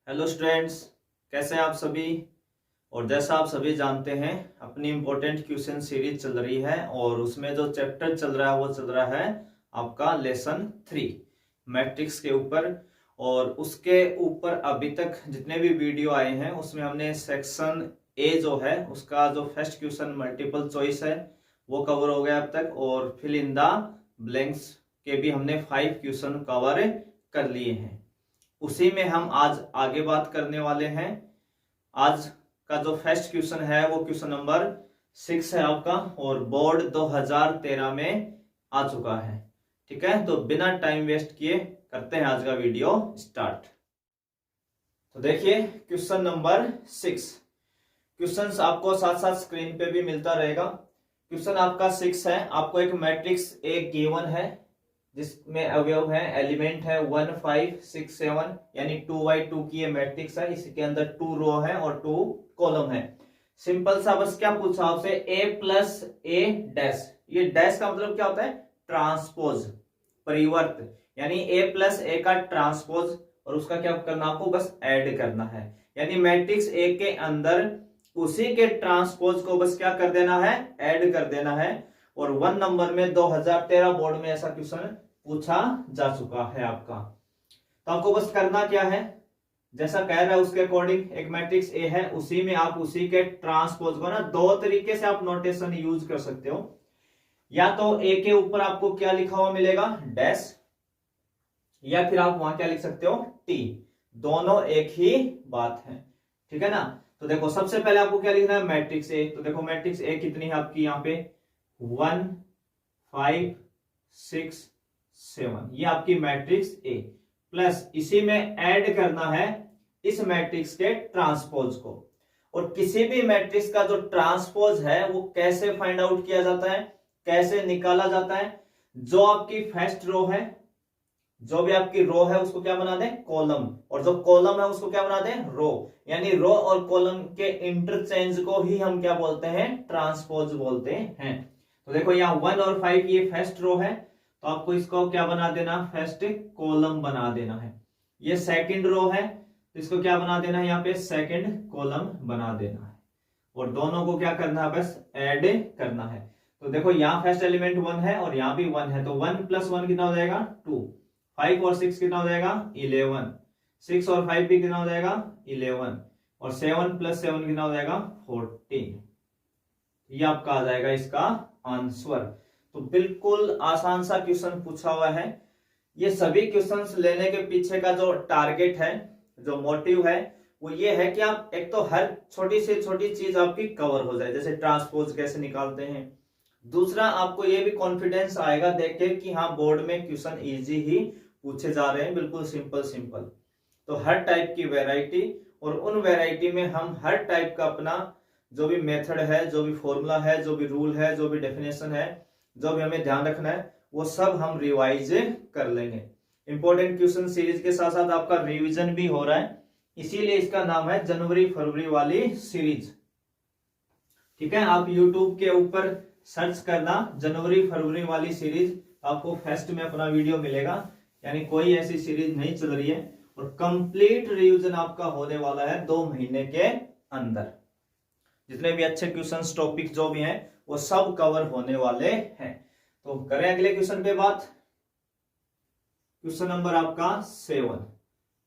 Hello students, कैसे हैं आप सभी। और जैसा आप सभी जानते हैं, अपनी इम्पोर्टेंट क्वेश्चन सीरीज चल रही है और उसमें जो चैप्टर चल रहा है वो चल रहा है आपका लेसन 3 मैट्रिक्स के ऊपर। और उसके ऊपर अभी तक जितने भी वीडियो आए हैं उसमें हमने सेक्शन ए जो है उसका जो फर्स्ट क्वेश्चन मल्टीपल चॉइस है वो कवर हो गया अब तक, और फिल इन द ब्लैंक्स के भी हमने 5 क्वेश्चन कवर कर लिए हैं। उसी में हम आज आगे बात करने वाले हैं। आज का जो फर्स्ट क्वेश्चन है वो क्वेश्चन नंबर 6 है आपका, और बोर्ड 2013 में आ चुका है। ठीक है, तो बिना टाइम वेस्ट किए करते हैं आज का वीडियो स्टार्ट। तो देखिए क्वेश्चन नंबर 6। क्वेश्चंस आपको साथ साथ स्क्रीन पे भी मिलता रहेगा। क्वेश्चन आपका 6 है। आपको एक मैट्रिक्स ए गिवन है जिसमें अवयव है, एलिमेंट है 1 5 6 7, यानी 2x2 की ये मैट्रिक्स है। इसके अंदर 2 रो है और 2 कॉलम है। सिंपल सा बस क्या पूछा आपसे, a प्लस ए डैश। ये डैश का मतलब क्या होता है, ट्रांसपोज, परिवर्त, यानी a प्लस ए का ट्रांसपोज, और उसका क्या करना आपको, बस ऐड करना है। यानी मैट्रिक्स ए के अंदर उसी के ट्रांसपोज को बस क्या कर देना है, ऐड कर देना है। और 1 नंबर में 2013 बोर्ड में ऐसा क्वेश्चन पूछा जा चुका है आपका। तो आपको बस करना क्या है, जैसा कह रहा है उसके अकॉर्डिंग एक मैट्रिक्स ए है, उसी में आप उसी के ट्रांसपोज को ना दो तरीके से आप नोटेशन यूज कर सकते हो। या तो ए के ऊपर आपको क्या लिखा हुआ मिलेगा, डैश, या फिर आप वहां क्या लिख सकते हो, टी। दोनों एक ही बात है, ठीक है ना। तो देखो सबसे पहले आपको क्या लिखना है, मैट्रिक्स ए। तो देखो मैट्रिक्स ए कितनी है आपकी, यहाँ पे 1 5 6 7, ये आपकी मैट्रिक्स ए। प्लस इसी में ऐड करना है इस मैट्रिक्स के ट्रांसपोज को। और किसी भी मैट्रिक्स का जो ट्रांसपोज है वो कैसे फाइंड आउट किया जाता है, कैसे निकाला जाता है। जो आपकी फर्स्ट रो है, जो भी आपकी रो है उसको क्या बना दें, कॉलम, और जो कॉलम है उसको क्या बना दें, रो। यानी रो और कॉलम के इंटरचेंज को ही हम क्या बोलते हैं, ट्रांसपोज बोलते हैं। तो देखो यहाँ 1 और 5 ये फर्स्ट रो है, तो आपको इसको क्या बना देना, फर्स्ट कॉलम बना देना है। ये सेकंड रो है, तो इसको क्या बना देना है, यहाँ पे सेकंड कॉलम बना देना है। और दोनों को क्या करना है, बस ऐड करना है। तो देखो यहाँ फर्स्ट एलिमेंट 1 है और यहाँ भी 1 है, तो 1 प्लस 1 कितना हो जाएगा, 2। 5 और 6 कितना हो जाएगा, 11। 6 और 5 भी कितना हो जाएगा, 11। और 7 प्लस 7 कितना हो जाएगा, 14। ये आपका आ जाएगा इसका आंसर। तो बिल्कुल आसान सा क्वेश्चन पूछा हुआ है। ये सभी क्वेश्चंस लेने के पीछे का जो टारगेट है, जो मोटिव है, वो ये है कि आप एक तो हर छोटी से छोटी चीज आपकी कवर हो जाए, जैसे ट्रांसपोज कैसे निकालते हैं। दूसरा, आपको ये भी कॉन्फिडेंस आएगा देख के कि हाँ बोर्ड में क्वेश्चन इजी ही पूछे जा रहे हैं, बिल्कुल सिंपल सिंपल। तो हर टाइप की वैरायटी, और उन वैरायटी में हम हर टाइप का अपना जो भी मेथड है, जो भी फॉर्मूला है, जो भी रूल है, जो भी डेफिनेशन है, जो भी हमें ध्यान रखना है, वो सब हम रिवाइज कर लेंगे। इंपॉर्टेंट क्वेश्चन सीरीज के साथ साथ आपका रिवीजन भी हो रहा है, इसीलिए इसका नाम है जनवरी फरवरी वाली सीरीज। ठीक है, आप यूट्यूब के ऊपर सर्च करना जनवरी फरवरी वाली सीरीज, आपको फर्स्ट में अपना वीडियो मिलेगा। यानी कोई ऐसी सीरीज नहीं चल रही है, और कंप्लीट रिवीजन आपका होने वाला है 2 महीने के अंदर। जितने भी अच्छे क्वेश्चंस टॉपिक जो भी हैं वो सब कवर होने वाले हैं। तो करें अगले क्वेश्चन पे बात। क्वेश्चन नंबर आपका 7,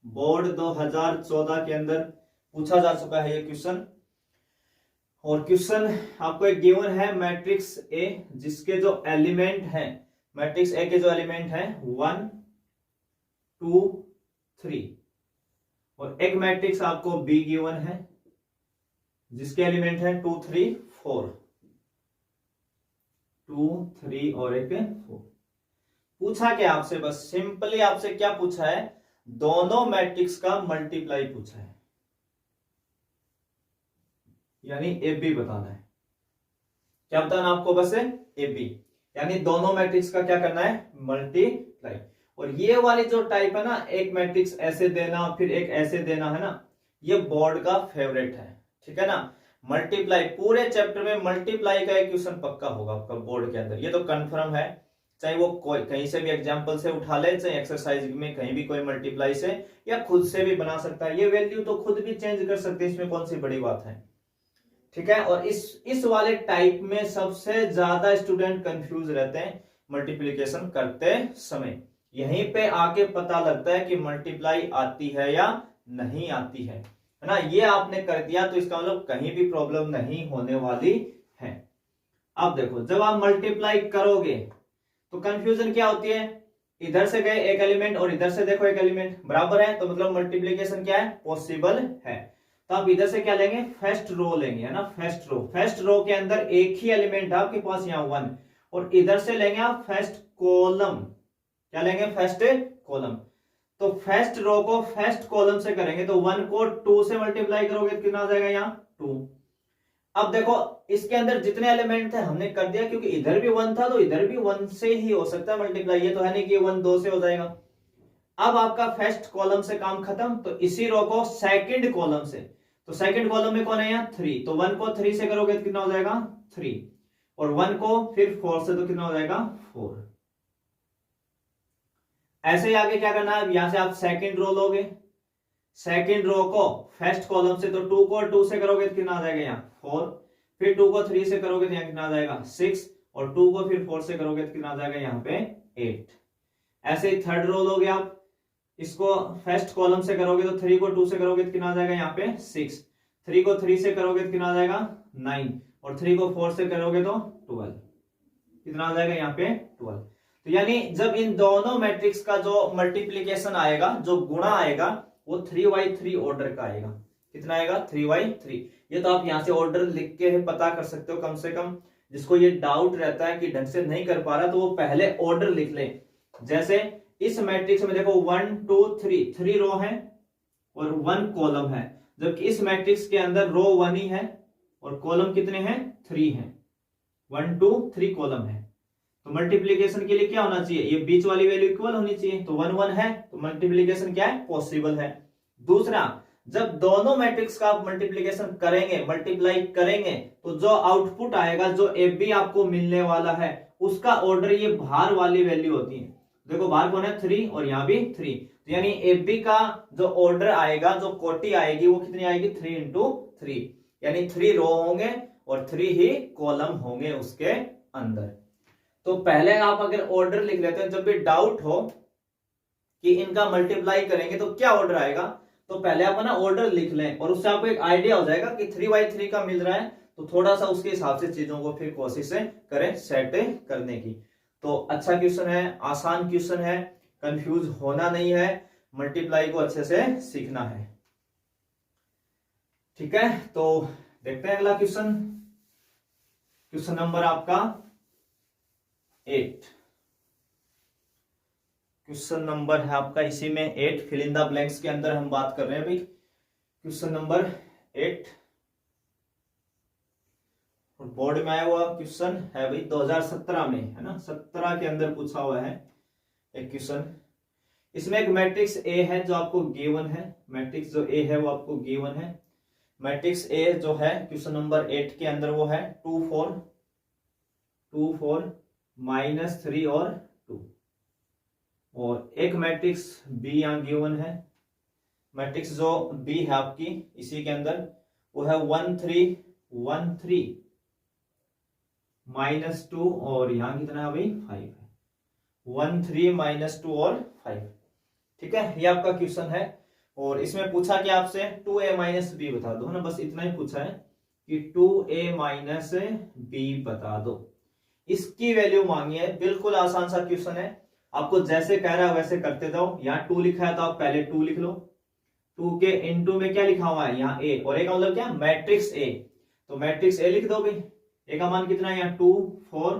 बोर्ड 2014 के अंदर पूछा जा चुका है ये क्वेश्चन। और क्वेश्चन आपको एक गिवन है मैट्रिक्स ए, जिसके जो एलिमेंट है, मैट्रिक्स ए के जो एलिमेंट है 1 2 3, और एक मैट्रिक्स आपको बी गिवन है जिसके एलिमेंट है 2 3 4, 2 3 और एक 4। पूछा क्या आपसे, बस सिंपली आपसे क्या पूछा है, दोनों मैट्रिक्स का मल्टीप्लाई पूछा है, यानी ए बी बताना है। क्या बताना आपको, बस ए बी, यानी दोनों मैट्रिक्स का क्या करना है, मल्टीप्लाई। और ये वाली जो टाइप है ना, एक मैट्रिक्स ऐसे देना फिर एक ऐसे देना, है ना, ये बोर्ड का फेवरेट है। ठीक है ना, मल्टीप्लाई पूरे चैप्टर में मल्टीप्लाई का एक क्वेश्चन पक्का होगा आपका बोर्ड के अंदर, ये तो कंफर्म है। चाहे वो कोई कहीं से भी एग्जाम्पल से उठा ले, चाहे एक्सरसाइज में कहीं भी कोई मल्टीप्लाई से या खुद से भी बना सकता है। ये वैल्यू तो खुद भी चेंज कर सकते हैं, इसमें कौन सी बड़ी बात है। ठीक है, और इस वाले टाइप में सबसे ज्यादा स्टूडेंट कंफ्यूज रहते हैं मल्टीप्लिकेशन करते समय। यहीं पे आके पता लगता है कि मल्टीप्लाई आती है या नहीं आती है ना। ये आपने कर दिया तो इसका मतलब कहीं भी प्रॉब्लम नहीं होने वाली है। अब देखो, जब आप मल्टीप्लाई करोगे तो कंफ्यूजन क्या होती है, इधर से गए एक एलिमेंट और इधर से देखो एक एलिमेंट बराबर है, तो मतलब मल्टीप्लिकेशन क्या है, पॉसिबल है। तो आप इधर से क्या लेंगे, फर्स्ट रो लेंगे, है ना, फर्स्ट रो के अंदर एक ही एलिमेंट है आपके पास यहाँ 1, और इधर से लेंगे आप फर्स्ट कॉलम, क्या लेंगे, फर्स्ट कॉलम। तो फर्स्ट रो को फर्स्ट कॉलम से करेंगे तो 1 को 2 से मल्टीप्लाई करोगे तो कितना आ जाएगा, यहाँ 2। अब देखो इसके अंदर जितने एलिमेंट थे हमने कर दिया, क्योंकि इधर भी 1 था तो इधर भी 1 से ही हो सकता है मल्टीप्लाई, ये तो है नहीं कि 1 2 से हो जाएगा। अब आपका फर्स्ट कॉलम से काम खत्म, तो इसी रो को सेकंड कॉलम से, तो सेकंड कॉलम में कौन है यहाँ 3, तो 1 को 3 से करोगे तो कितना हो जाएगा 3, और 1 को फिर 4 से तो कितना हो जाएगा 4। ऐसे ही आगे क्या करना है, यहां से आप सेकंड रो लोगे, सेकंड रो को फर्स्ट कॉलम से, तो 2 को 2 से करोगे तो कितना आ जाएगा यहाँ 4, फिर 2 को 3 से करोगे तो यहाँ कितना आ जाएगा 6, और 2 को फिर 4 से करोगे तो कितना आ जाएगा यहाँ पे 8। ऐसे ही थर्ड रो लोगे आप, इसको फर्स्ट कॉलम से करोगे तो 3 को 2 से करोगे तो कितना आ जाएगा यहाँ पे 6, 3 को 3 से करोगे तो कितना आ जाएगा 9, और 3 को 4 से करोगे तो 12, कितना आ जाएगा यहाँ पे 12। तो यानी जब इन दोनों मैट्रिक्स का जो मल्टीप्लीकेशन आएगा, जो गुणा आएगा, वो 3/3 ऑर्डर का आएगा। कितना आएगा 3/3। ये तो आप यहाँ से ऑर्डर लिख के पता कर सकते हो, कम से कम जिसको ये डाउट रहता है कि ढंग से नहीं कर पा रहा तो वो पहले ऑर्डर लिख ले। जैसे इस मैट्रिक्स में देखो 1 2 3 रो है और 1 कॉलम है, जबकि इस मैट्रिक्स के अंदर रो 1 ही है और कॉलम कितने हैं 3 हैं, 1 2 3 कॉलम है। तो मल्टीप्लीकेशन के लिए क्या होना चाहिए, ये बीच वाली वैल्यू इक्वल होनी चाहिए, तो 1 1 है तो मल्टीप्लीकेशन क्या है, पॉसिबल है। दूसरा, जब दोनों मैट्रिक्स का आप मल्टीप्लीकेशन करेंगे, मल्टीप्लाई करेंगे, तो जो आउटपुट आएगा, जो AB आपको मिलने वाला है, उसका ऑर्डर ये बाहर वाली वैल्यू होती है। देखो बाहर कौन है 3 और यहाँ भी 3, तो यानी AB का जो ऑर्डर आएगा, जो कोटि आएगी, वो कितनी आएगी 3 × 3, यानी 3 रो होंगे और 3 ही कॉलम होंगे उसके अंदर। तो पहले आप अगर ऑर्डर लिख लेते हैं, जब भी डाउट हो कि इनका मल्टीप्लाई करेंगे तो क्या ऑर्डर आएगा, तो पहले आप ना ऑर्डर लिख लें, और उससे आपको एक आइडिया हो जाएगा कि 3/3 का मिल रहा है, तो थोड़ा सा उसके हिसाब से चीजों को फिर कोशिश करें सेट करने की। तो अच्छा क्वेश्चन है, आसान क्वेश्चन है, कंफ्यूज होना नहीं है, मल्टीप्लाई को अच्छे से सीखना है। ठीक है, तो देखते हैं अगला क्वेश्चन, क्वेश्चन नंबर आपका 8। क्वेश्चन नंबर है आपका इसी में 8, फिल इन द ब्लैंक्स के अंदर हम बात कर रहे हैं भाई। क्वेश्चन नंबर 8 बोर्ड में आया हुआ क्वेश्चन है भाई 2017 में, है ना, 17 के अंदर पूछा हुआ है एक क्वेश्चन। इसमें एक मैट्रिक्स ए है जो आपको गिवन है, मैट्रिक्स जो ए है वो आपको गिवन है। मैट्रिक्स ए जो है क्वेश्चन नंबर 8 के अंदर वो है 2 4 -3 और 2, और एक मैट्रिक्स बी यहाँ गिवन है। मैट्रिक्स जो बी है आपकी इसी के अंदर वो है 1 3 1 3 -2, और यहाँ कितना है भाई 5 है, 1 3 -2 और 5। ठीक है, ये आपका क्वेश्चन है, और इसमें पूछा कि आपसे 2a - b बता दो, है ना, बस इतना ही पूछा है कि 2a - b बता दो। इसकी वैल्यू मांगी है, बिल्कुल आसान सा क्वेश्चन है, आपको जैसे कह रहा है वैसे करते जाओ। यहाँ 2 लिखा है तो आप पहले 2 लिख लो, 2 के इनटू में क्या लिखा हुआ है यहाँ a, और a का मतलब क्या, मैट्रिक्स a, तो मैट्रिक्स a लिख दो भाई। a का मान कितना है यहाँ 2 4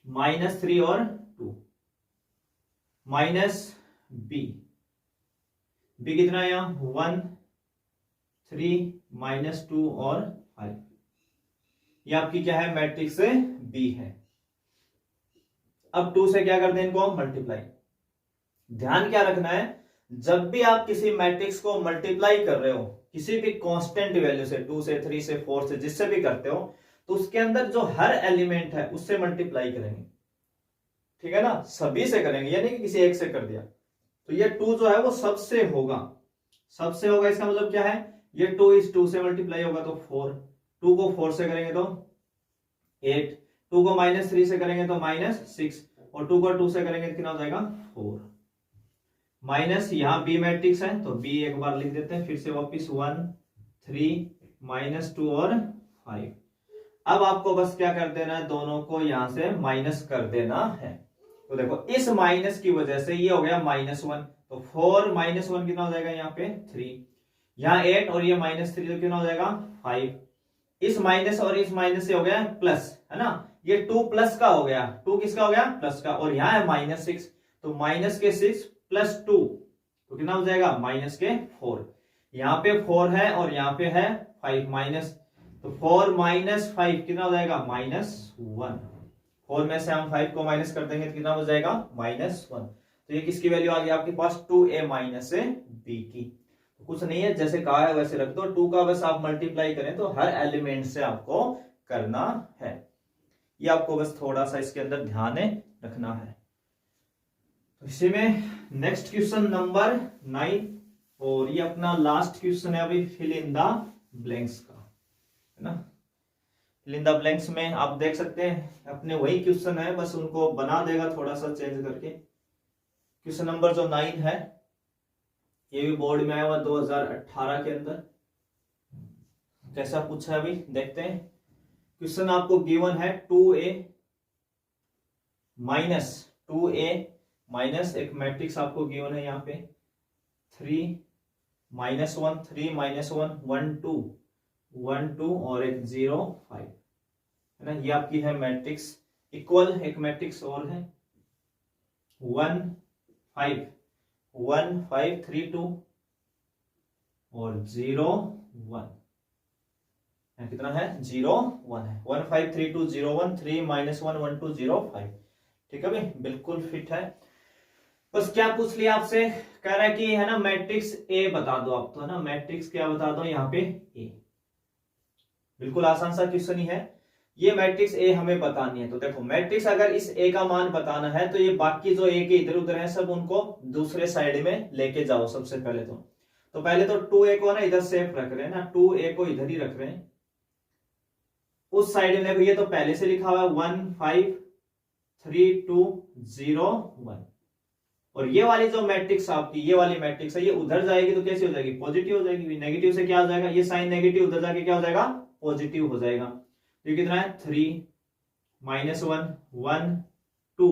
-3 और 2 माइनस b कितना है यहाँ 1 3 -2 और 5, ये आपकी क्या है मैट्रिक्स बी है। अब 2 से क्या करते हैं इनको मल्टीप्लाई। ध्यान क्या रखना है, जब भी आप किसी मैट्रिक्स को मल्टीप्लाई कर रहे हो किसी भी कांस्टेंट वैल्यू से, 2 से 3 से 4 से जिससे भी करते हो, तो उसके अंदर जो हर एलिमेंट है उससे मल्टीप्लाई करेंगे। ठीक है ना, सभी से करेंगे, यानी कि किसी एक से कर दिया। तो ये 2 जो है वो सबसे होगा, सबसे होगा। इसका मतलब क्या है, ये 2 इस 2 से मल्टीप्लाई होगा तो 4, 2 को 4 से करेंगे तो 8, 2 को -3 से करेंगे तो -6, और 2 को 2 से करेंगे तो कितना हो जाएगा 4। माइनस यहाँ बी मैट्रिक्स है तो बी एक बार लिख देते हैं, फिर से वापिस 1 3 -2 और 5। अब आपको बस क्या कर देना है, दोनों को यहां से माइनस कर देना है। तो देखो इस माइनस की वजह से ये हो गया -1, तो 4 -1 कितना हो जाएगा यहाँ पे 3, यहाँ 8 और ये -3 तो कितना हो जाएगा 5। इस माइनस और इस माइनस से हो गया प्लस, है ना, ये 2 प्लस का हो गया, 2 किसका हो गया प्लस का, और यहाँ है -6, तो माइनस के 6 + 2 तो कितना हो जाएगा -4। यहाँ पे 4 है और यहाँ पे है 5 माइनस, तो 4 - 5 कितना हो जाएगा -1। 4 में से हम 5 को माइनस कर देंगे तो कितना हो जाएगा -1। तो ये किसकी वैल्यू आ गई आपके पास 2a - b की। तो कुछ नहीं है, जैसे कहा है वैसे रख दो, 2 का बस आप मल्टीप्लाई करें तो हर एलिमेंट से आपको करना है। ये आपको बस थोड़ा सा इसके अंदर ध्यान रखना है। तो इसी में नेक्स्ट क्वेश्चन नंबर 9, और ये अपना लास्ट क्वेश्चन है अभी फिल इन द ब्लैंक्स का, है ना। फिल इन द ब्लैंक्स में आप देख सकते हैं अपने वही क्वेश्चन है, बस उनको बना देगा थोड़ा सा चेंज करके। क्वेश्चन नंबर जो 9 है ये भी बोर्ड में आया हुआ 2018 के अंदर। कैसा पूछा है अभी देखते हैं। क्वेश्चन आपको गिवन है 2a माइनस एक मैट्रिक्स आपको गिवन है यहाँ पे 3 -1 3 -1 1 2 1 2 और एक 0 5, है ना। ये आपकी है मैट्रिक्स। इक्वल एक मैट्रिक्स और है 1 5 1 5 3 2 और 0 1, कितना है 0 1 है। 1 5 3 2 0 1 3 -1 1 2 0 5, ठीक है भाई, बिल्कुल फिट है। बस क्या पूछ लिया आपसे, कह रहा है कि है ना मैट्रिक्स ए बता दो आप, तो है ना मैट्रिक्स क्या बता दो यहाँ पे ए। बिल्कुल आसान सा क्वेश्चन ही है। ये मैट्रिक्स ए हमें बतानी है, तो देखो मैट्रिक्स अगर इस ए का मान बताना है तो ये बाकी जो ए के इधर उधर है सब उनको दूसरे साइड में लेके जाओ सबसे पहले। तो पहले तो 2a को ना इधर सेफ रख रहे हैं ना, 2a को इधर ही रख रहे हैं उस साइड में। देखो ये तो पहले से लिखा हुआ है 1 5 3 2 0 1, और ये वाली जो मैट्रिक्स आपकी ये वाली मैट्रिक्स है ये उधर जाएगी तो कैसी हो जाएगी पॉजिटिव हो जाएगी। नेगेटिव से क्या हो जाएगा, ये साइन नेगेटिव उधर जाके क्या हो जाएगा पॉजिटिव हो जाएगा। तो ये कितना है 3 -1 1 2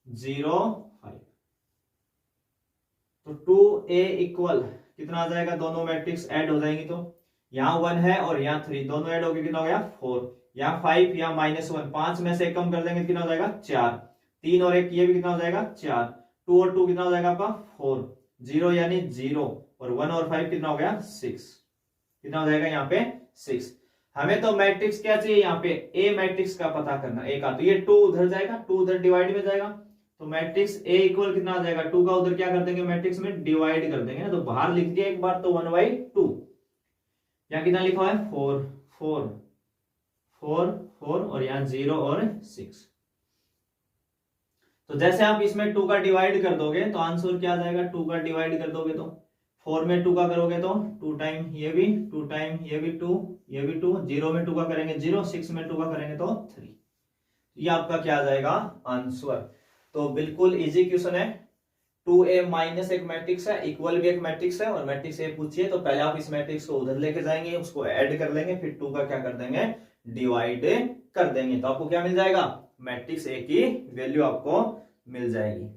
0 5, तो 2a इक्वल कितना आ जाएगा, दोनों मैट्रिक्स ऐड हो जाएंगी तो यहाँ 1 है और यहाँ 3 दोनों ऐड हो गए कितना हो गया 4, यहाँ 5 यहाँ -1 5 में से एक कम कर देंगे कितना हो जाएगा 4, 3 और 1 ये भी कितना हो जाएगा 4, 2 और 2 कितना हो जाएगा आपका 4, 0 यानी 0 और 1 और 5 कितना हो गया 6, कितना हो जाएगा यहाँ पे 6। हमें तो मैट्रिक्स क्या चाहिए यहाँ पे ए मैट्रिक्स का पता करना ए का, तो ये 2 उधर जाएगा 2 उधर डिवाइड में जाएगा तो मैट्रिक्स ए इक्वल कितना आ जाएगा 2 का उधर क्या कर देंगे मैट्रिक्स में डिवाइड कर देंगे ना, तो बाहर लिख दिया एक बार तो 1/2, यहाँ कितना लिखा है 4 4 4 4 और यहाँ 0 और 6। तो जैसे आप इसमें 2 का डिवाइड कर दोगे तो आंसर क्या आ जाएगा, 2 का डिवाइड कर दोगे तो 4 में 2 का करोगे तो 2 टाइम ये भी 2 टाइम ये भी 2 ये भी 2, 0 में 2 का करेंगे 0, 6 में 2 का करेंगे तो 3। ये आपका क्या आ जाएगा आंसर। तो बिल्कुल इजी क्वेश्चन है। 2a माइनस एक मैट्रिक्स है, इक्वल भी एक मैट्रिक्स है और मैट्रिक्स ए पूछिए तो पहले आप इस मैट्रिक्स को उधर लेके जाएंगे उसको ऐड कर लेंगे फिर 2 का क्या कर देंगे डिवाइड कर देंगे तो आपको क्या मिल जाएगा मैट्रिक्स ए की वैल्यू आपको मिल जाएगी।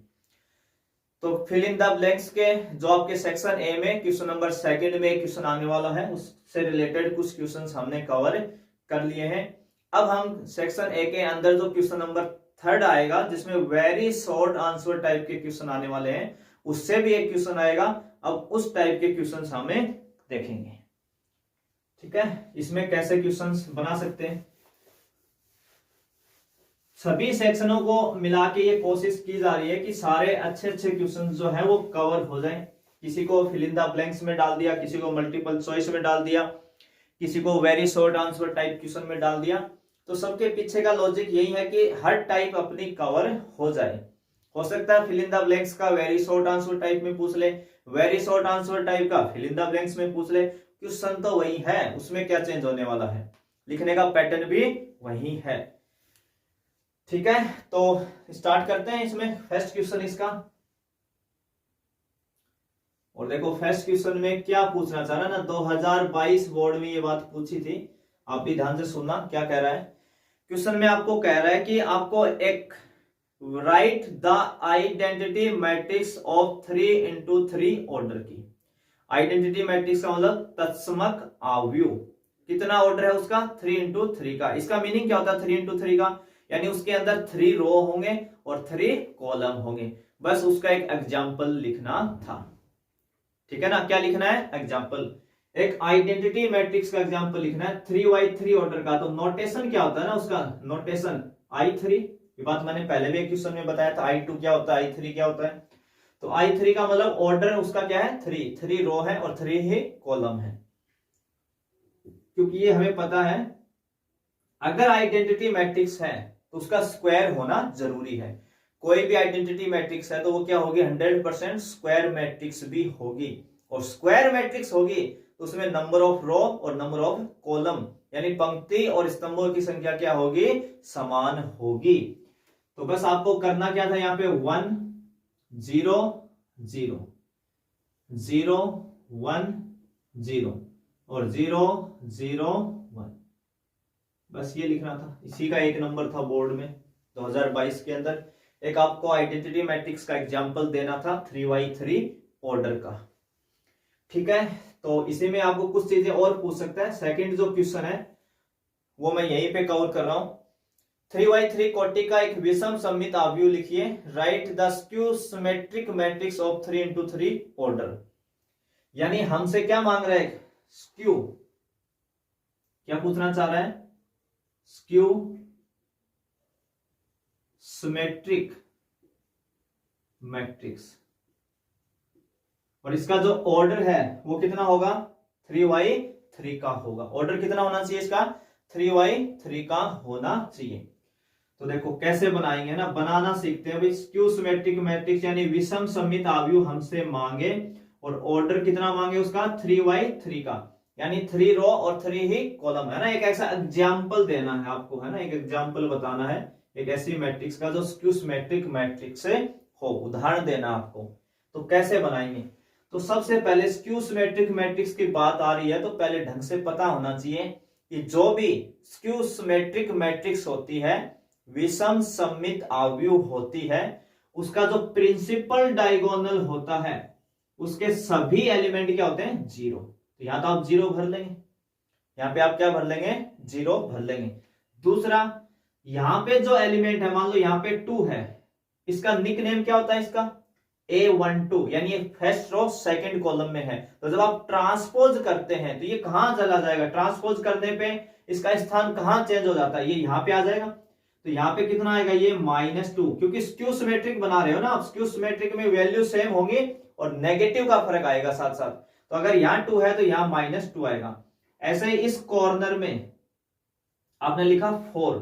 तो फिल इन द ब्लैंक्स के जो आपके सेक्शन ए में क्वेश्चन नंबर 2 में क्वेश्चन आने वाला है उससे रिलेटेड कुछ क्वेश्चंस हमने कवर कर लिए हैं। अब हम सेक्शन ए के अंदर जो क्वेश्चन नंबर 3 आएगा जिसमें वेरी शॉर्ट आंसर टाइप के क्वेश्चन आने वाले हैं उससे भी एक क्वेश्चन आएगा। अब उस टाइप के क्वेश्चन हमें देखेंगे, ठीक है। इसमें कैसे क्वेश्चंस बना सकते हैं, सभी सेक्शनों को मिला के ये कोशिश की जा रही है कि सारे अच्छे अच्छे क्वेश्चन जो है वो कवर हो जाएं। किसी को फिल इन द ब्लैंक्स में डाल दिया, किसी को मल्टीपल चॉइस में डाल दिया, किसी को very short answer type question में डाल दिया। तो सबके पीछे का लॉजिक यही है कि हर टाइप अपनी कवर हो जाए। हो सकता है फिल इन द ब्लैंक्स का वेरी शॉर्ट आंसर टाइप में पूछ ले, वेरी शॉर्ट आंसर टाइप का फिल इन द ब्लैंक्स में पूछ ले। क्वेश्चन तो वही है, उसमें क्या चेंज होने वाला है, लिखने का पैटर्न भी वही है। ठीक है, तो स्टार्ट करते हैं इसमें फर्स्ट क्वेश्चन इसका। और देखो फर्स्ट क्वेश्चन में क्या पूछना चाह रहा है ना, 2022 बोर्ड में ये बात पूछी थी, आप भी ध्यान से सुनना क्या कह रहा है। क्वेश्चन में आपको कह रहा है कि आपको एक right the identity matrix of 3x3 order की। आइडेंटिटी मैट्रिक्स का मतलब तत्समक अवयव, कितना ऑर्डर है उसका 3x3 का। इसका मीनिंग क्या होता है 3x3 का, यानी उसके अंदर 3 रो होंगे और 3 कॉलम होंगे। बस उसका एक एग्जाम्पल लिखना था, ठीक है ना। क्या लिखना है, एग्जाम्पल। एक आइडेंटिटी मैट्रिक्स का एग्जाम्पल लिखना है 3x3 ऑर्डर का। तो नोटेशन क्या होता है ना उसका, नोटेशन I3, ये बात मैंने पहले भी एक क्वेश्चन में बताया था। I2 क्या होता है, I3 क्या होता है। तो I3 का मतलब ऑर्डर उसका क्या है 3 रो है और 3 ही कॉलम है। क्योंकि ये हमें पता है अगर आइडेंटिटी मैट्रिक्स है तो उसका स्क्वायर होना जरूरी है। कोई भी आइडेंटिटी मैट्रिक्स है तो वो क्या होगी 100% स्क्वायर मैट्रिक्स भी होगी। और स्क्वायर मैट्रिक्स होगी तो उसमें नंबर ऑफ रो और नंबर ऑफ कॉलम यानी पंक्ति और स्तंभों की संख्या क्या होगी, समान होगी। तो बस आपको करना क्या था, यहाँ पे 1 0 0 0 1 0 और 0 0 1, बस ये लिखना था। इसी का एक नंबर था बोर्ड में 2022 के अंदर। एक आपको आइडेंटिटी मैट्रिक्स का एग्जांपल देना था 3x3 ऑर्डर का, ठीक है। तो इसी में आपको कुछ चीजें और पूछ सकता है। सेकंड जो क्वेश्चन है वो मैं यहीं पे कवर कर रहा हूं। 3x3 कोटि का एक विषम सममित अवयव लिखिए, right the skew symmetric matrix of 3x3 order. यानी हमसे क्या मांग रहा है, स्क्यू, क्या पूछना चाह रहा है, स्क्यू सिमेट्रिक मैट्रिक्स। और इसका जो ऑर्डर है वो कितना होगा 3x3 का होगा। ऑर्डर कितना होना चाहिए इसका, 3x3 का होना चाहिए। तो देखो कैसे बनाएंगे ना, बनाना सीखते हैं भाई। स्क्यू सिमेट्रिक मैट्रिक्स यानी विषम सममित अवयव हमसे मांगे और ऑर्डर कितना मांगे उसका 3x3 का, यानी 3 रो और 3 ही कॉलम है ना। एक ऐसा एग्जाम्पल देना है आपको, है ना, एक एग्जाम्पल बताना है एक ऐसी मैट्रिक्स का जो स्क्यू सिमेट्रिक मैट्रिक्स से हो, उदाहरण देना आपको। तो कैसे बनाएंगे, तो सबसे पहले स्क्यू सिमेट्रिक मैट्रिक्स की बात आ रही है तो पहले ढंग से पता होना चाहिए कि जो भी स्क्यू सिमेट्रिक मैट्रिक्स होती है, विषम सममित अवयव होती है, उसका जो प्रिंसिपल डायगोनल होता है उसके सभी एलिमेंट क्या होते हैं 0। तो यहां तो आप 0 भर लेंगे, यहां पे आप क्या भर लेंगे 0 भर लेंगे। दूसरा, यहां पे जो एलिमेंट है मान लो यहां पे 2 है, इसका निक नेम क्या होता है इसका A12, यानी फर्स्ट रो सेकंड कॉलम में है। तो जब आप ट्रांसपोज करते हैं तो ये कहां चला जाएगा, ट्रांसपोज करने पे इसका स्थान कहां चेंज हो जाता है, ये यहां पे आ जाएगा। तो यहां पे कितना आएगा ये -2, क्योंकि स्क्यू सिमेट्रिक बना रहे हो ना आप, स्क्यू सिमेट्रिक में वैल्यू सेम होंगी और नेगेटिव का फर्क आएगा साथ साथ। तो अगर यहां 2 है तो यहां -2 आएगा। ऐसे ही इस कॉर्नर में आपने लिखा 4,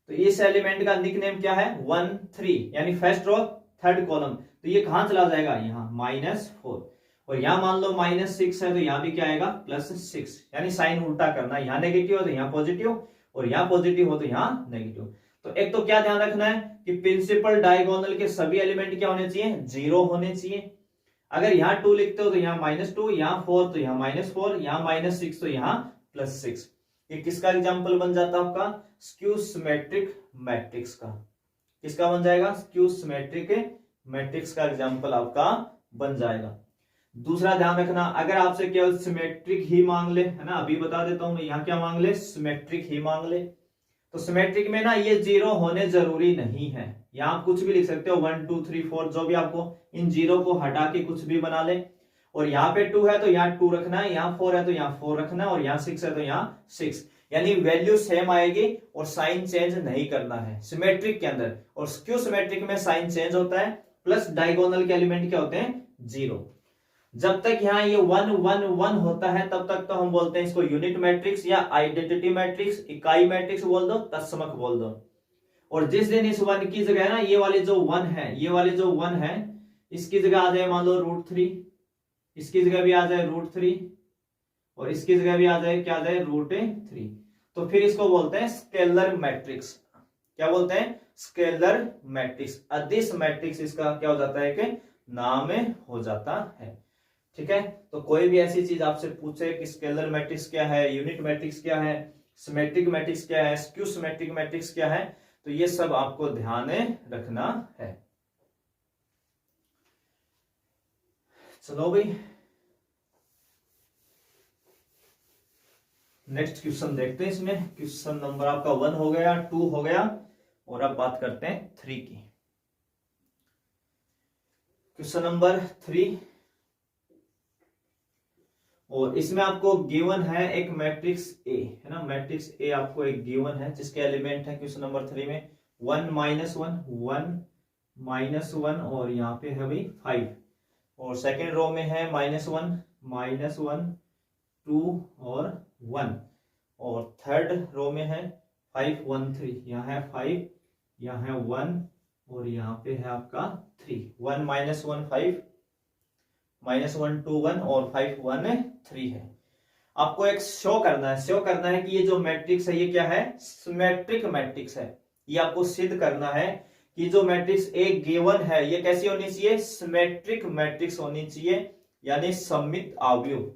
तो इस एलिमेंट का निक नेम क्या है 1 3, यानी फर्स्ट रो थर्ड कॉलम। तो ये कहां चला जाएगा यहाँ -4। और यहां मान लो -6 है तो यहां भी क्या आएगा +6, यानी साइन उल्टा करना, यहाँ नेगेटिव हो तो यहाँ पॉजिटिव और यहाँ पॉजिटिव हो तो यहाँ नेगेटिव। तो एक तो क्या ध्यान रखना है कि प्रिंसिपल डायगोनल के सभी एलिमेंट क्या होने चाहिए 0 होने चाहिए। अगर यहाँ 2 लिखते हो तो यहाँ -2, यहाँ 4 तो यहाँ -4, यहाँ -6 तो यहाँ +6। ये किसका एग्जाम्पल बन जाता है आपका स्क्यू सिमेट्रिक मैट्रिक्स का। किसका बन जाएगा, स्क्यू सिमेट्रिक मैट्रिक्स का एग्जाम्पल आपका बन जाएगा। दूसरा ध्यान रखना, अगर आपसे केवल सिमेट्रिक ही मांग ले, है ना, अभी बता देता हूं मैं, यहाँ क्या मांग ले सिमेट्रिक ही मांग ले, तो सिमेट्रिक में ना ये 0 होने जरूरी नहीं है। यहाँ आप कुछ भी लिख सकते हो 1 2 3 4, जो भी आपको, इन 0 को हटा के कुछ भी बना ले। और यहाँ पे 2 है तो यहाँ 2 रखना है, यहाँ 4 है तो यहाँ 4 रखना है, और यहाँ 6 है तो यहाँ 6, यानी वैल्यू सेम आएगी और साइन चेंज नहीं करना है सिमेट्रिक के अंदर। और स्क्यू सिमेट्रिक में साइन चेंज होता है, प्लस डायगोनल के एलिमेंट क्या होते हैं 0। जब तक यहाँ ये 1 1 1 होता है तब तक तो हम बोलते हैं इसको यूनिट मैट्रिक्स या आइडेंटिटी मैट्रिक्स, इकाई मैट्रिक्स बोल दो, तत्समक बोल दो। और जिस दिन इस 1 की जगह ना ये वाली जो 1 है, ये वाली जो 1 है इसकी जगह आ जाए मान लो √3, इसकी जगह भी आ जाए √3 और इसकी जगह भी आ जाए क्या आ जाए √3, तो फिर इसको बोलते हैं स्केलर मैट्रिक्स। क्या बोलते हैं? Scalar matrix. अदिश मैट्रिक्स इसका क्या हो जाता है कि नाम हो जाता है। ठीक है, तो कोई भी ऐसी चीज आपसे पूछे कि स्केलर मैट्रिक्स क्या है, यूनिट मैट्रिक्स क्या है, सिमेट्रिक मैट्रिक्स क्या है, स्क्यू सिमेट्रिक मैट्रिक्स क्या है, तो ये सब आपको ध्यान रखना है। चलो भाई नेक्स्ट क्वेश्चन देखते हैं। इसमें क्वेश्चन नंबर आपका 1 हो गया, 2 हो गया और अब बात करते हैं 3 की। क्वेश्चन नंबर 3 और इसमें आपको गिवन है एक मैट्रिक्स ए, है ना, मैट्रिक्स ए आपको एक गिवन है जिसके एलिमेंट है क्वेश्चन नंबर 3 में 1 -1 1 और यहाँ पे है भाई 5 और सेकेंड रो में है -1 2 और 1 और थर्ड रो में है 5 1 3, यहाँ है 5, यहाँ है 1 और यहाँ पे है आपका 3। 1 -1 5 -1 2 1 और 5 1 3 है। आपको एक शो करना है कि ये जो मैट्रिक्स है ये क्या है, सिमेट्रिक मैट्रिक्स है। ये आपको सिद्ध करना है कि जो मैट्रिक्स ए गिवन है ये कैसी होनी चाहिए, सिमेट्रिक मैट्रिक्स होनी चाहिए, यानी सममित अवयव।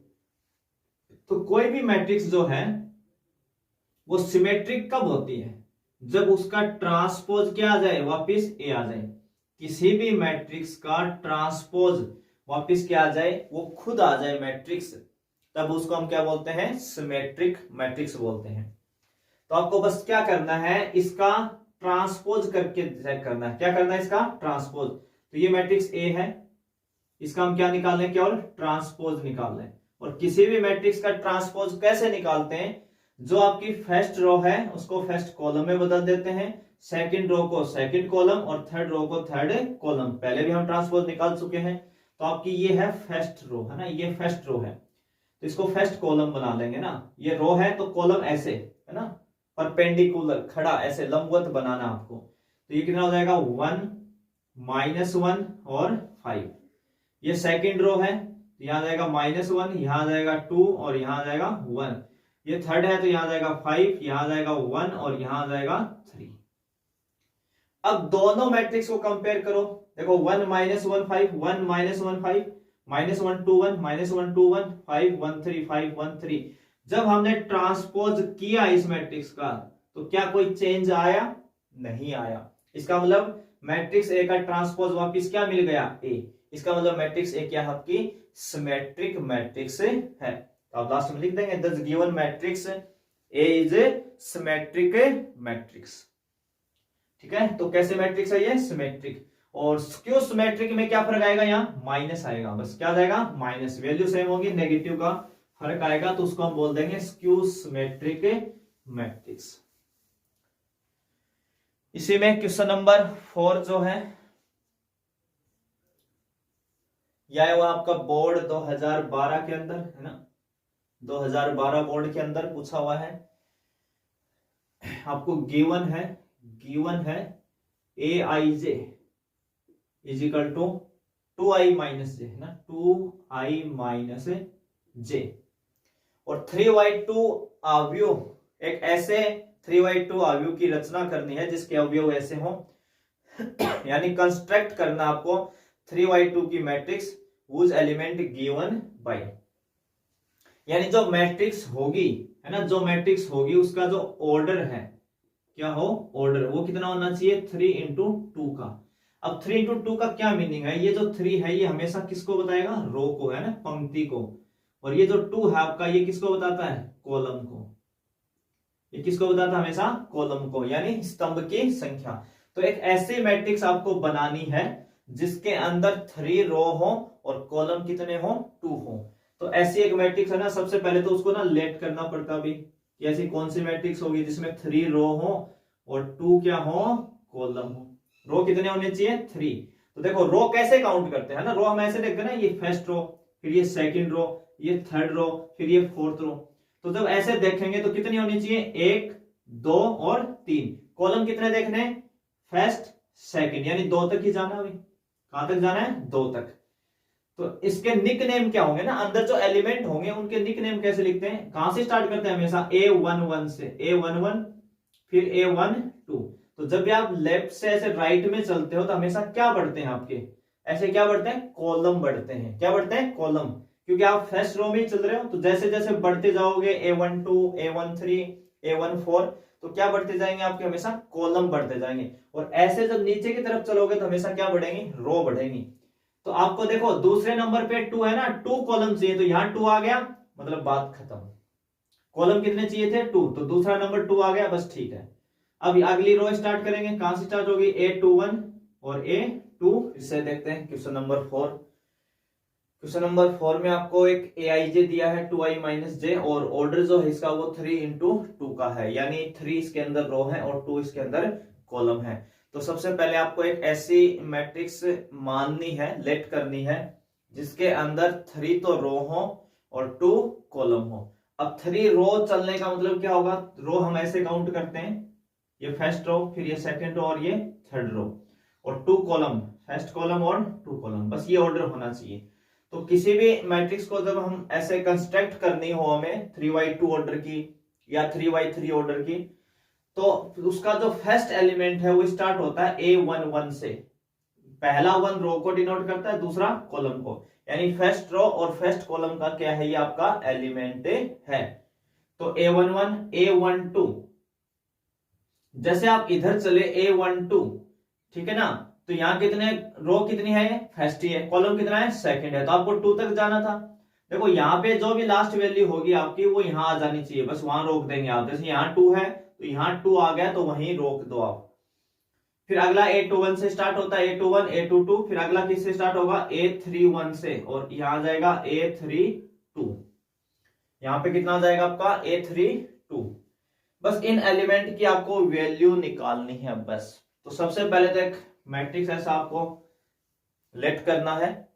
तो कोई भी मैट्रिक्स जो है वो सिमेट्रिक कब होती है, जब उसका ट्रांसपोज क्या आ जाए, वापिस ए आ जाए। किसी भी मैट्रिक्स का ट्रांसपोज वापिस क्या आ जाए, वो खुद आ जाए मैट्रिक्स, तब उसको हम क्या बोलते हैं, सिमेट्रिक मैट्रिक्स बोलते हैं। तो आपको बस क्या करना है, इसका ट्रांसपोज करके चेक करना है। क्या करना है, इसका ट्रांसपोज। तो ये मैट्रिक्स ए है, इसका हम क्या निकाल लें, केवल ट्रांसपोज निकाल लें। और किसी भी मैट्रिक्स का ट्रांसपोज कैसे निकालते हैं, जो आपकी फर्स्ट रो है उसको फर्स्ट कॉलम में बदल देते हैं, सेकंड रो को सेकंड कॉलम और थर्ड रो को थर्ड कॉलम। पहले भी हम ट्रांसपोज निकाल चुके हैं। तो आपकी ये है फर्स्ट रो, है ना, ये फर्स्ट रो है तो इसको फर्स्ट कॉलम बना लेंगे ना। ये रो है तो कॉलम ऐसे, है ना, परपेंडिकुलर खड़ा ऐसे लंबवत बनाना आपको। तो ये कितना हो जाएगा 1 -1 और 5। ये सेकंड रो है तो यहां आ जाएगा -1, यहां आ जाएगा 2 और यहां आ जाएगा 1। ये थर्ड है तो यहां आ जाएगा 5, यहां आ जाएगा 1 और यहां आ जाएगा 3। अब दोनों मैट्रिक्स को कंपेयर करो। देखो 1 -1 5 1 -1 5 -1 2 1 -1 2 1 5 1 3 5 1 3। जब हमने ट्रांसपोज किया इस मैट्रिक्स का तो क्या कोई चेंज आया, नहीं आया। इसका मतलब मैट्रिक्स ए का ट्रांसपोज वापिस क्या मिल गया, ए। इसका मतलब मैट्रिक्स ए क्या है, आपकी सिमेट्रिक मैट्रिक्स है। तो आप लास्ट में लिख देंगे the given matrix A is a symmetric matrix. ठीक है, तो कैसे मैट्रिक्स है ये, सिमेट्रिक। और स्क्यू सिमेट्रिक में क्या फर्क आएगा, यहाँ माइनस आएगा, बस क्या जाएगा माइनस, वैल्यू सेम होगी, नेगेटिव का फर्क आएगा तो उसको हम बोल देंगे स्क्यू सिमेट्रिक मैट्रिक्स। इसी में क्वेश्चन नंबर 4 जो है यह वो आपका बोर्ड 2012 के अंदर, है ना, 2012 बोर्ड के अंदर पूछा हुआ है। आपको गिवन है aij is equal to 2i - j, है ना, 2i - j और 3y2 अवयव, एक ऐसे 3y2 अवयव की रचना करनी है जिसके अवयव ऐसे हो यानी कंस्ट्रक्ट करना आपको 3y2 की matrix whose element given by, यानी जो मैट्रिक्स होगी, है ना, जो मैट्रिक्स होगी उसका जो ऑर्डर है, क्या हो ऑर्डर, वो कितना होना चाहिए 3 × 2 का। अब 3 × 2 का क्या मीनिंग है, ये जो 3 है ये हमेशा किसको बताएगा, रो को, है ना, पंक्ति को। और ये जो 2 है आपका ये किसको बताता है, कॉलम को। ये किसको बताता है, हमेशा कॉलम को, यानी स्तंभ की संख्या। तो एक ऐसी मैट्रिक्स आपको बनानी है जिसके अंदर 3 रो हो और कॉलम कितने हो, 2 हो। तो ऐसी एक मैट्रिक्स है ना, सबसे पहले तो उसको ना लेट करना पड़ता भी, ऐसी कौन सी मैट्रिक्स होगी जिसमें 3 रो हो और 2 क्या हो, कॉलम हो। रो कितने होने चाहिए, 3। तो देखो रो कैसे काउंट करते हैं ना, रो हम ऐसे देखते हैं ना, ये फर्स्ट रो, फिर ये सेकंड रो, ये थर्ड रो, फिर ये फोर्थ रो। तो जब ऐसे देखेंगे तो कितनी होनी चाहिए, 1 2 और 3। कॉलम कितने देखने हैं, फर्स्ट सेकंड, यानी 2 तक ही जाना है। अभी कहां तक जाना है, 2 तक। तो इसके निक नेम क्या होंगे ना, अंदर जो एलिमेंट होंगे उनके निक नेम कैसे लिखते हैं, कहां से स्टार्ट करते हैं, हमेशा A11 से, A11 फिर A12। तो जब भी आप लेफ्ट से ऐसे राइट में चलते हो तो हमेशा क्या बढ़ते हैं आपके, ऐसे क्या बढ़ते हैं, कॉलम बढ़ते हैं। क्या बढ़ते हैं, कॉलम, क्योंकि आप फर्स्ट रो में ही चल रहे हो। तो जैसे जैसे बढ़ते जाओगे A12 A13 A14, तो क्या बढ़ते जाएंगे आपके, हमेशा कॉलम बढ़ते जाएंगे। और ऐसे जब नीचे की तरफ चलोगे तो हमेशा क्या बढ़ेंगी, रो बढ़ेंगी। तो आपको देखो दूसरे नंबर पे 2 है ना, 2 कॉलम चाहिए, तो यहां 2 आ गया, मतलब बात खत्म। कॉलम कितने चाहिए थे, 2, तो दूसरा नंबर 2 आ गया, बस ठीक है। अब अगली रो स्टार्ट करेंगे, कहां से स्टार्ट होगी, A21 और A2। इससे देखते हैं क्वेश्चन नंबर 4। क्वेश्चन नंबर 4 में आपको एक AIJ दिया है 2i-j, और ऑर्डर जो है इसका वो 3x2 का है, यानी 3 इसके अंदर रो है और 2 इसके अंदर कॉलम है। तो सबसे पहले आपको एक ऐसी मैट्रिक्स माननी है, लेट करनी है, जिसके अंदर 3 तो रो हो और 2 कॉलम हो। अब 3 रो चलने का मतलब क्या होगा, रो हम ऐसे काउंट करते हैं, ये फर्स्ट रो, फिर ये सेकंड रो और ये थर्ड रो, और 2 कॉलम, फर्स्ट कॉलम और 2 कॉलम, बस ये ऑर्डर होना चाहिए। तो किसी भी मैट्रिक्स को जब हम ऐसे कंस्ट्रक्ट करनी हो हमें 3x2 ऑर्डर की या 3x3 ऑर्डर की, तो उसका जो फर्स्ट एलिमेंट है वो स्टार्ट होता है A11 से। पहला 1 रो को डिनोट करता है, दूसरा कॉलम को, यानी फर्स्ट रो और फर्स्ट कॉलम का क्या है, ये आपका एलिमेंट है। तो A11 A12, जैसे आप इधर चले A12, ठीक है ना, तो यहां कितने रो कितनी है, फर्स्ट ही है, कॉलम कितना है, सेकंड है, तो आपको 2 तक जाना था। देखो यहाँ पे जो भी लास्ट वैल्यू होगी आपकी वो यहां आ जानी चाहिए, बस वहां रोक देंगे आप। जैसे यहाँ 2 है तो यहाँ 2 आ गया तो वहीं रोक दो आप। फिर अगला A21 से स्टार्ट होता है, A21 A22, फिर अगला किससे स्टार्ट होगा, A31 से, और यहाँ आ जाएगा A32। यहाँ पे कितना आ जाएगा आपका, A32। बस इन एलिमेंट की आपको वैल्यू निकालनी है बस। तो सबसे पहले तो एक मैट्रिक्स ऐसा आपको लेट करना है,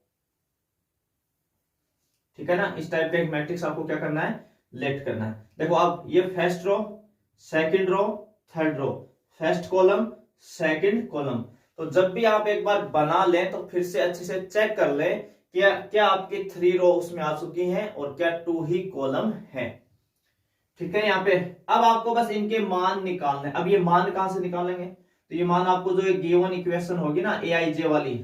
ठीक है ना, इस टाइप का एक मैट्रिक्स आपको क्या करना है, लेट करना है। देखो अब ये first row, second row, third row, first column, second column. तो जब भी आप एक बार बना लें तो फिर से अच्छे से चेक कर लें कि क्या आपकी 3 रो उसमें आ चुकी हैं और क्या 2 ही कॉलम है, ठीक है। यहाँ पे अब आपको बस इनके मान निकालने। अब ये मान कहां से निकालेंगे, तो ये मान आपको जो गिवन इक्वेशन होगी ना AIJ वाली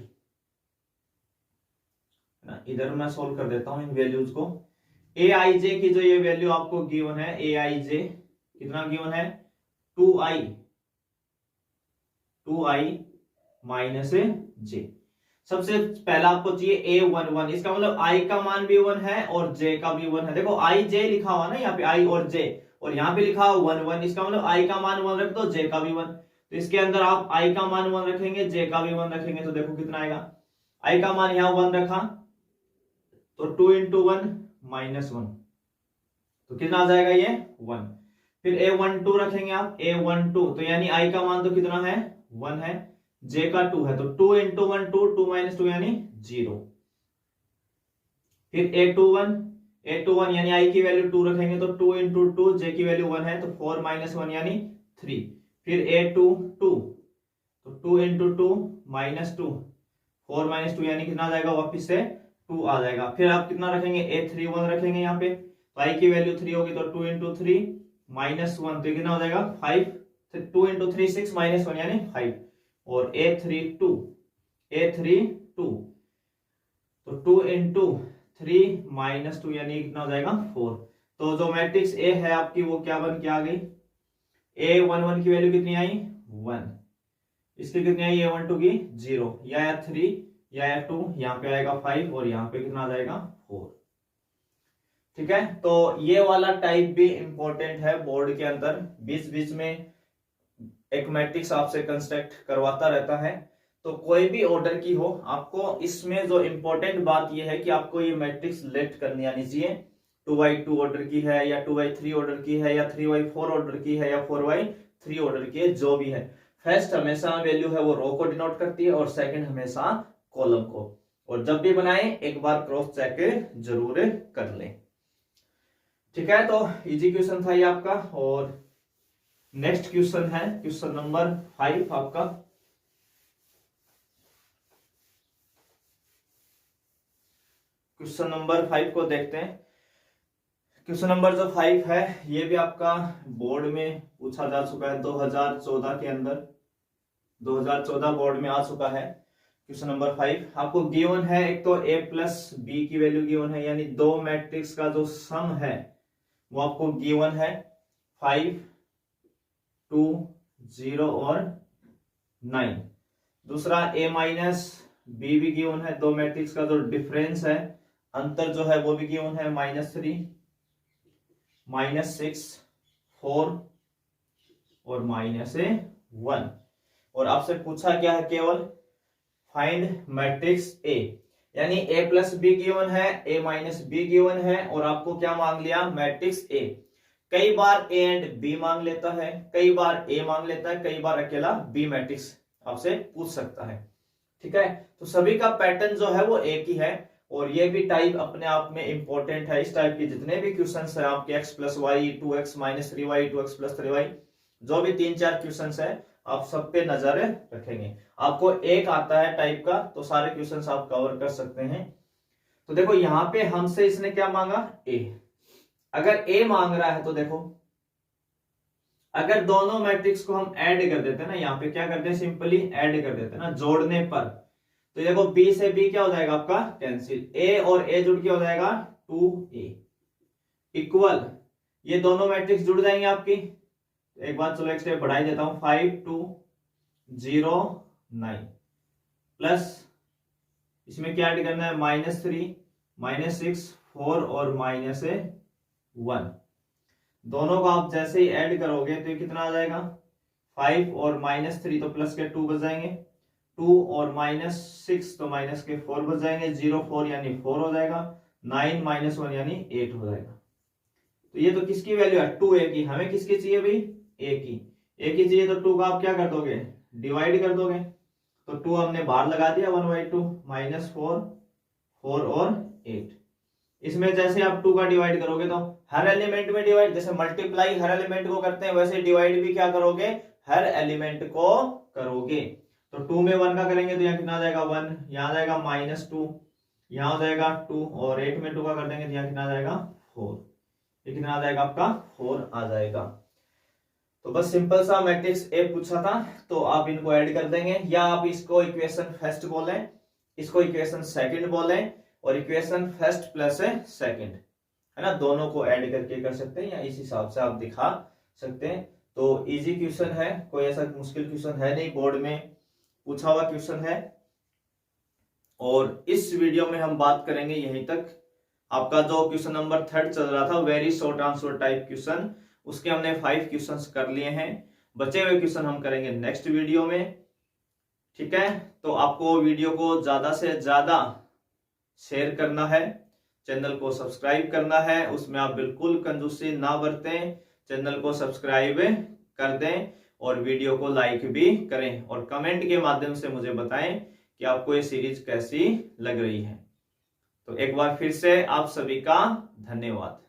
ना, इधर मैं सोल्व कर देता हूं इन वैल्यूज को। AIJ की जो ये वैल्यू आपको गिवन है, AIJ कितना गिवन है, 2i माइनस j। सबसे पहला आपको चाहिए A11, इसका मतलब i का मान भी 1 है और j का भी 1 है। देखो i j लिखा हुआ ना यहाँ पे, i और j, और यहाँ पे लिखा हुआ 1 1, इसका मतलब i का मान 1 रख दो, j का भी 1। तो इसके अंदर आप i का मान 1 रखेंगे, j का भी 1 रखेंगे, तो देखो कितना आएगा। i का मान यहाँ 1 रखा तो 2 into 1 minus 1, तो कितना आ जाएगा ये 1। फिर A12 रखेंगे आप, A12, तो यानी i का मान तो कितना है 1 है, j का 2 है, तो 2 into 1 2, 2 minus 2 यानी 0। फिर A21 यानी i की वैल्यू 2 रखेंगे, तो 2 into 2, j की वैल्यू 1 है, तो 4 minus 1 यानी 3। फिर A22, तो 2 into 2 minus 2, 4 minus 2 यानी कितना आ जाएगा, वापिस से 2 आ जाएगा। फिर आप कितना रखेंगे, A31 रखेंगे यहाँ पे, तो i की वैल्यू 3 होगी, तो 2 into 3 minus 1, तो कितना हो जाएगा 5। 2 into 3 6 minus 1 यानी 5। और A32, तो 2 into 3 minus 2 यानी कितना हो जाएगा 4। तो जो मैट्रिक्स A है आपकी वो क्या बन के आ गई, A11 की वैल्यू कितनी आई 1, इसकी कितनी आई A12 की 0, या 3 या 2, यहाँ पे आएगा 5 और यहाँ पे कितना आ जाएगा 4, ठीक है। तो ये वाला टाइप भी इंपॉर्टेंट है, बोर्ड के अंदर बीच बीच में एक मैट्रिक्स आपसे कंस्ट्रक्ट करवाता रहता है। तो कोई भी ऑर्डर की हो, आपको इसमें जो इंपॉर्टेंट बात यह है कि आपको ये मैट्रिक्स लेट करनी आनी चाहिए। 2x2 ऑर्डर की है या 2x3 ऑर्डर की है या 3x4 ऑर्डर की है या 4x3 ऑर्डर की है, जो भी है, फर्स्ट हमेशा वैल्यू है वो रो को डिनोट करती है और सेकंड हमेशा कॉलम को। और जब भी बनाएं एक बार क्रॉस चेक जरूर कर लें। ठीक है, तो इजी क्वेश्चन था ये आपका। और नेक्स्ट क्वेश्चन है क्वेश्चन नंबर 5 आपका। क्वेश्चन नंबर 5 को देखते हैं। क्वेश्चन नंबर जो 5 है ये भी आपका बोर्ड में पूछा जा चुका है 2014 के अंदर, 2014 बोर्ड में आ चुका है। क्वेश्चन नंबर 5 आपको गिवन है, एक तो a प्लस बी की वैल्यू गिवन है, यानी दो मैट्रिक्स का जो सम है वो आपको गिवन है 5, 2, 0 और 9। दूसरा a माइनस बी भी गिवन है, दो मैट्रिक्स का जो डिफरेंस है, अंतर जो है वो भी गिवन है -3, -6, 4 और -1। और आपसे पूछा क्या है, केवल फाइंड मैट्रिक्स ए, यानी a प्लस बी गिवन है, a माइनस बी गिवन है, और आपको क्या मांग लिया, मैट्रिक्स ए। कई बार a एंड b मांग लेता है, कई बार a मांग लेता है, कई बार अकेला b मैट्रिक्स आपसे पूछ सकता है। ठीक है, तो सभी का पैटर्न जो है वो एक ही है, और ये भी टाइप अपने आप में इंपॉर्टेंट है। इस टाइप के जितने भी क्वेश्चन है आपके x plus Y, 2x minus 3y, 2x plus 3y, जो भी 3-4 क्वेश्चन है आप सब पे नजर रखेंगे। आपको एक आता है टाइप का तो सारे क्वेश्चंस आप कवर कर सकते हैं। तो देखो यहां पे हमसे इसने क्या मांगा, a। अगर a मांग रहा है तो देखो, अगर दोनों मैट्रिक्स को हम ऐड कर देते हैं ना, यहाँ पे क्या करते हैं, सिंपली ऐड कर देते हैं ना जोड़ने पर, तो देखो b से b क्या हो जाएगा आपका कैंसिल, a और a जुड़ के हो जाएगा 2a इक्वल, ये दोनों मैट्रिक्स जुड़ जाएंगे आपकी। एक बात चलो एक स्टेप बढ़ा देता हूं, 5, 2, 0, 9 प्लस इसमें क्या ऐड करना है, -3, -6, 4 और -1। दोनों को आप जैसे ही ऐड करोगे तो ये कितना आ जाएगा, 5 और -3 तो प्लस के 2 बच जाएंगे, 2 और -6 तो माइनस के 4 बच जाएंगे, 0, 4 यानी 4 हो जाएगा, 9 -1 यानी 8 हो जाएगा। तो ये तो किसकी वैल्यू है, 2a की। हमें किसकी चाहिए भाई, a की चाहिए, तो 2 का आप क्या कर दोगे, डिवाइड कर दोगे। तो 2 हमने बाहर लगा दिया, 1/2 -4, 4 और 8। इसमें जैसे आप 2 का डिवाइड करोगे तो हर एलिमेंट में डिवाइड, जैसे मल्टीप्लाई हर एलिमेंट को करते हैं वैसे डिवाइड भी क्या करोगे, हर एलिमेंट को करोगे। तो 2 में 1 का करेंगे तो यहाँ कितना आ जाएगा 1, यहाँ आ जाएगा -2, यहाँ हो जाएगा 2, और 8 में 2 का कर देंगे तो यहाँ कितना आ जाएगा 4, ये कितना आ जाएगा आपका 4 आ जाएगा। तो बस सिंपल सा मैट्रिक्स ए पूछा था, तो आप इनको ऐड कर देंगे, या आप इसको इक्वेशन फर्स्ट बोलें, इसको इक्वेशन सेकंड बोलें, और इक्वेशन फर्स्ट प्लस सेकंड है ना, दोनों को ऐड करके कर सकते हैं, या इस हिसाब से आप दिखा सकते हैं। तो इजी क्वेश्चन है, कोई ऐसा मुश्किल क्वेश्चन है नहीं, बोर्ड में पूछा हुआ क्वेश्चन है। और इस वीडियो में हम बात करेंगे यहीं तक। आपका जो क्वेश्चन नंबर 3 चल रहा था, very short answer type question, उसके हमने 5 क्वेश्चंस कर लिए हैं। बचे हुए क्वेश्चन हम करेंगे नेक्स्ट वीडियो में। ठीक है, तो आपको वीडियो को ज्यादा से ज्यादा शेयर करना है, चैनल को सब्सक्राइब करना है, उसमें आप बिल्कुल कंजूसी ना बरतें, चैनल को सब्सक्राइब कर दें और वीडियो को लाइक भी करें, और कमेंट के माध्यम से मुझे बताएं कि आपको ये सीरीज कैसी लग रही है। तो एक बार फिर से आप सभी का धन्यवाद।